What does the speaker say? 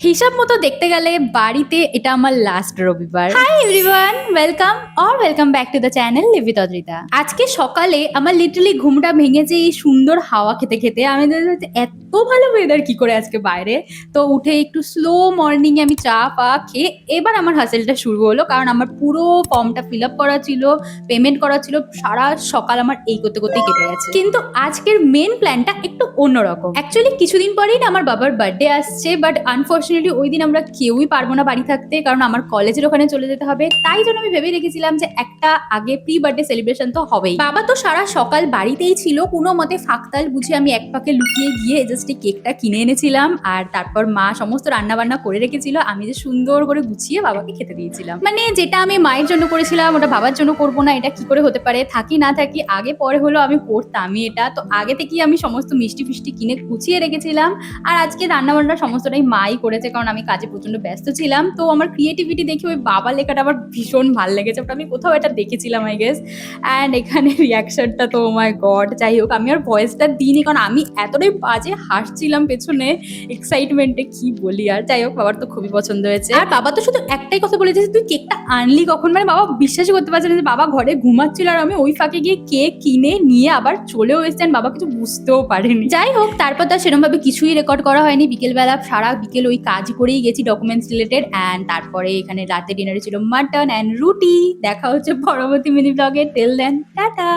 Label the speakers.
Speaker 1: হিসাব মতো দেখতে গেলে বাড়িতে এটা আমার লাস্ট রবিবার। Hi everyone, welcome back to the channel live with Adrita. আজকে সকালে আমার লিটারালি ঘুমটা ভেঙেছে এই সুন্দর হাওয়া খেতে খেতে। আমি এত ভালো ওয়েদার কি করে আজকে বাইরে। তো উঠে একটু স্লো মর্নিং আমি চা পা খেয়ে এবার আমার হাসেলটা শুরু হলো, কারণ আমার পুরো ফর্মটা ফিল আপ করা ছিল, পেমেন্ট করা ছিল। সারা সকাল আমার এই করতে করতেই কেটে গেছে। কিন্তু আজকের মেন প্ল্যানটা একটু অন্যরকম। অ্যাকচুয়ালি কিছুদিন পরেই না আমার বাবার বার্থডে আসছে, বাট আনফর্চুনেটলি ওই দিন আমরা কেউই পারবো না বাড়ি থাকতে, কারণ আমার কলেজের ওখানে চলে যেতে হবে। তাই জন্য আমি ভেবে রেখেছিলাম যে একটা আগে প্রি বার্থডে সেলিব্রেশন তো হবেই। বাবা তো সারা সকাল বাড়িতেই ছিল, কোনো মতে ফাঁকতাল বুঝে আমি এক পাকে লুকিয়ে গিয়ে জাস্ট এই কেকটা কিনে এনেছিলাম, আর তারপর মা সমস্ত রান্না বান্না করে রেখেছিল, আমি যে সুন্দর করে গুছিয়ে বাবাকে খেতে দিয়েছিলাম। মানে যেটা আমি মায়ের জন্য করেছিলাম ওটা বাবার জন্য করবো না, এটা কি করে হতে পারে। থাকি না থাকি আগে পরে হলো আমি করতামই এটা। তো আগে থেকেই আমি সমস্ত মিষ্টি ফিষ্টি কিনে গুছিয়ে রেখেছিলাম, আর আজকে রান্নাবান্না সমস্তটাই মাই করেছে, কারণ আমি কাজে প্রচন্ড ব্যস্ত ছিলাম। তো আমার ক্রিয়েটিভিটি দেখে ওই বাবা লেখাটা আমার ভীষণ ভালো লেগেছে, ওটা আমি কোথাও এটা দেখেছিলাম আই গেস। অ্যান্ড এখানে রিয়াকশনটা তো মাই গড। যাই হোক, আমি আর ভয়েসটা দিইনি, কারণ আমি এতটাই বাজে হাসছিলাম পেছনে এক্সাইটমেন্টে, কি বলি। আর যাই হোক, বাবার তো খুবই পছন্দ হয়েছে। আর বাবা তো শুধু একটাই কথা বলেছে, তুই কেকটা আনলি কখন। মানে বাবা বিশ্বাসই করতে পারছে না যে বাবা ঘরে ঘুমাচ্ছিল আর আমি ওই ফাঁকে গিয়ে কেক কিনে নিয়ে আবার চলেও এসেছেন। বাবা কিছু বুঝতেও পারেনি। যাই হোক, তারপর তো সেরকম ভাবে কিছুই রেকর্ড করা হয়নি। বিকেলবেলা সারা বিকেল ওই কাজ করেই গেছি ডকুমেন্টস রিলেটেড। অ্যান্ড তারপরে এখানে রাতে ডিনারে ছিল মাটন অ্যান্ড রুটি। দেখা হচ্ছে পরবর্তী মিনি ব্লগে। Till then tata.